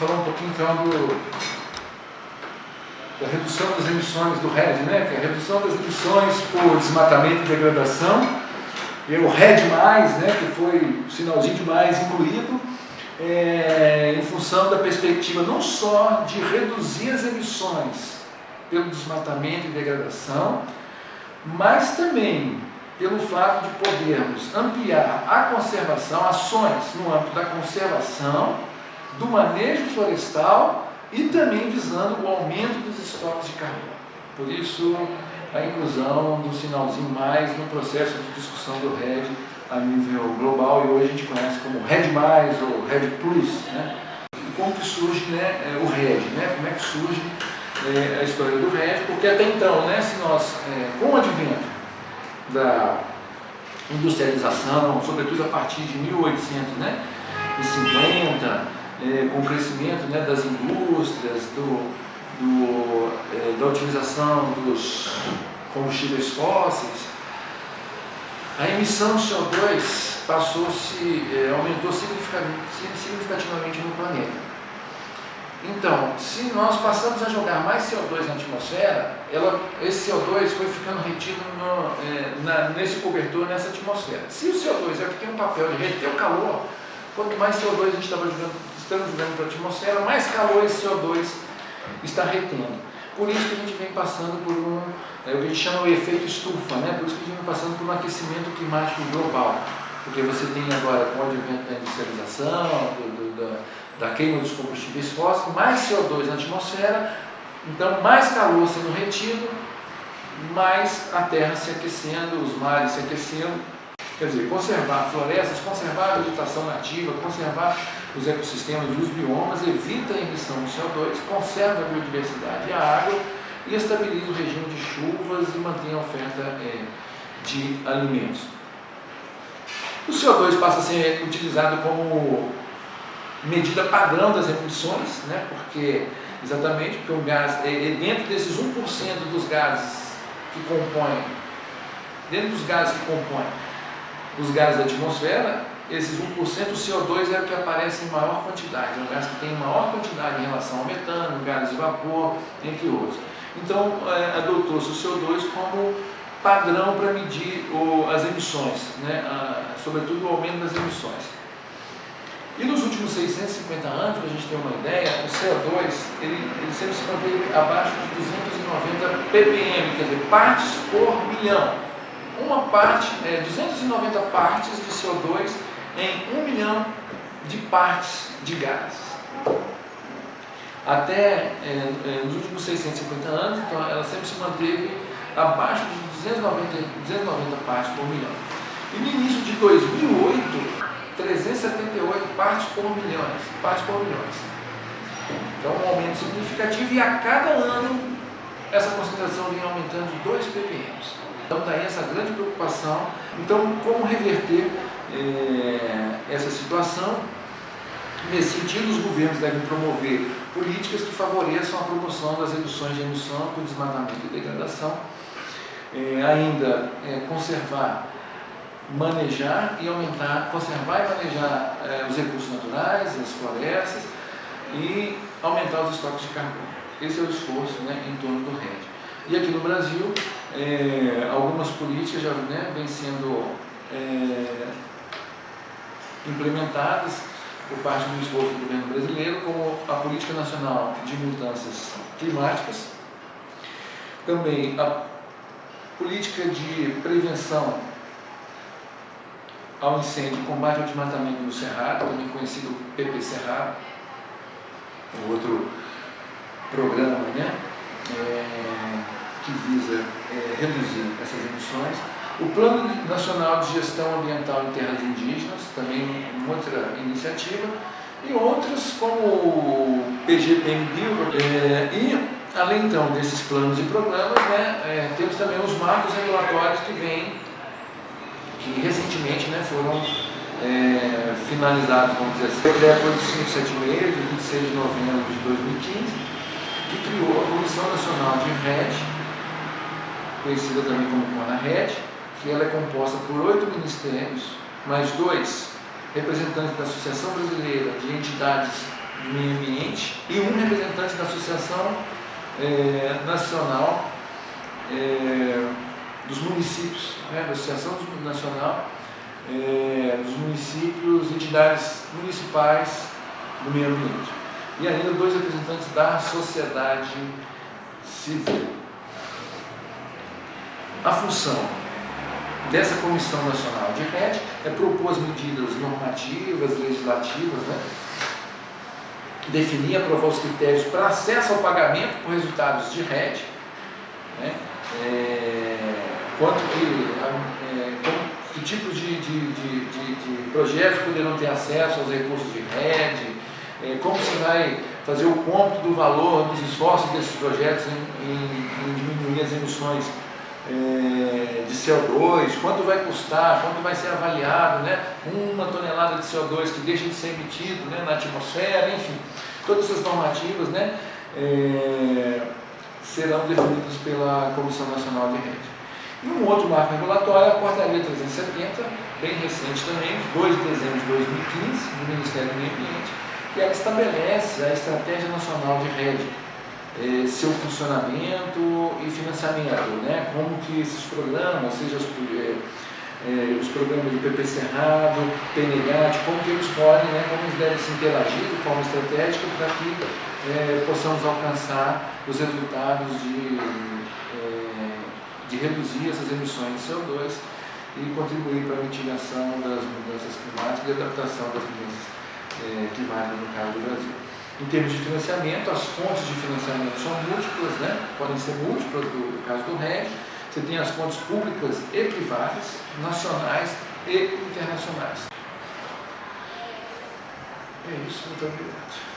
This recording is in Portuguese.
falar um pouquinho então da redução das emissões do RED, né? Que é a redução das emissões por desmatamento e degradação, e o RED+, né? Que foi o sinalzinho de mais incluído, em função da perspectiva não só de reduzir as emissões pelo desmatamento e degradação, mas também pelo fato de podermos ampliar a conservação, ações no âmbito da conservação, do manejo florestal e também visando o aumento dos estoques de carbono. Por isso, a inclusão do sinalzinho mais no processo de discussão do RED a nível global, e hoje a gente conhece como RED+, ou RED+, né? E como que surge, né, o RED, né? Como é que surge a história do RED? Porque até então, né, se nós, com o advento da industrialização, sobretudo a partir de 1850, com o crescimento, né, das indústrias, da utilização dos combustíveis fósseis, a emissão de CO2 aumentou significativamente no planeta. Então, se nós passamos a jogar mais CO2 na atmosfera, esse CO2 foi ficando retido nesse cobertor, nessa atmosfera. Se o CO2 é o que tem um papel de reter o calor, quanto mais CO2 a gente estamos jogando para a atmosfera, mais calor esse CO2 está retendo. Por isso que a gente vem passando por o que a gente chama o efeito estufa, né? Por isso que a gente vem passando por um aquecimento climático global. Porque você tem agora, com o advento da industrialização, da queima dos combustíveis fósseis, mais CO2 na atmosfera, então mais calor sendo retido, mais a terra se aquecendo, os mares se aquecendo. Quer dizer, conservar florestas, conservar a vegetação nativa, conservar os ecossistemas e os biomas, evita a emissão de CO2, conserva a biodiversidade e a água e estabiliza o regime de chuvas e mantém a oferta de alimentos. O CO2 passa a ser utilizado como medida padrão das emissões, né? Porque o gás, dentro desses 1% dos gases que compõem, os gases da atmosfera, esses 1%, o CO2 é o que aparece em maior quantidade, é o gás que tem maior quantidade em relação ao metano, gases de vapor, entre outros. Então, adotou-se o CO2 como padrão para medir as emissões, né? Sobretudo o aumento das emissões. E nos últimos 650 anos, para a gente ter uma ideia, o CO2 ele sempre se manteve abaixo de 290 ppm, quer dizer, partes por milhão. 290 partes de CO2 em 1 milhão de partes de gases. Até nos últimos 650 anos, então, ela sempre se manteve abaixo de 290 partes por milhão. E no início de 2008, 378 partes por milhões. Então, um aumento significativo, e a cada ano essa concentração vem aumentando de 2 ppm. Então, daí essa grande preocupação. Então, como reverter essa situação? Nesse sentido, os governos devem promover políticas que favoreçam a promoção das reduções de emissão por desmatamento e degradação, conservar e manejar os recursos naturais, as florestas, e aumentar os estoques de carbono. Esse é o esforço, né, em torno do RED. E aqui no Brasil, algumas políticas já, né, vêm sendo implementadas por parte do esforço do governo brasileiro, como a Política Nacional de Mudanças Climáticas, também a Política de Prevenção ao Incêndio e Combate ao Desmatamento no Cerrado, também conhecido PP Cerrado, outro programa, né, que visa reduzir essas emissões. O Plano Nacional de Gestão Ambiental em Terras Indígenas, também uma outra iniciativa, e outras como o PGPM-Bio. E, além então desses planos e programas, né, temos também os marcos regulatórios que recentemente, né, foram finalizados, vamos dizer assim. O decreto 8576, de 26 de novembro de 2015, que criou a Comissão Nacional de RED, conhecida também como CONA-RED, que ela é composta por 8 ministérios, mais 2 representantes da Associação Brasileira de Entidades de Meio Ambiente, ambiente e um representante da Associação Nacional dos Municípios, da Associação Nacional dos Municípios e Entidades Municipais do Meio Ambiente. E ainda 2 representantes da sociedade civil. A função dessa Comissão Nacional de RED é propor as medidas normativas, legislativas, definir e aprovar os critérios para acesso ao pagamento por resultados de RED, que tipos de projetos poderão ter acesso aos recursos de RED, como se vai fazer o cômputo do valor dos esforços desses projetos em diminuir as emissões de CO2, quanto vai custar, quanto vai ser avaliado, 1 tonelada de CO2 que deixa de ser emitido na atmosfera, enfim, todas essas normativas serão definidas pela Comissão Nacional de Rede. E um outro marco regulatório é a Portaria 370, bem recente também, 2 de dezembro de 2015, do Ministério do Meio Ambiente, que ela estabelece a Estratégia Nacional de Rede, seu funcionamento e financiamento, como que esses programas, seja os programas de PP Cerrado, PNGAT, como que eles podem, como eles devem se interagir de forma estratégica para que possamos alcançar os resultados de reduzir essas emissões de CO2 e contribuir para a mitigação das mudanças climáticas e adaptação das mudanças climáticas no caso do Brasil. Em termos de financiamento, as fontes de financiamento são múltiplas, podem ser múltiplas no caso do RED. Você tem as fontes públicas e privadas, nacionais e internacionais. É isso, muito obrigado.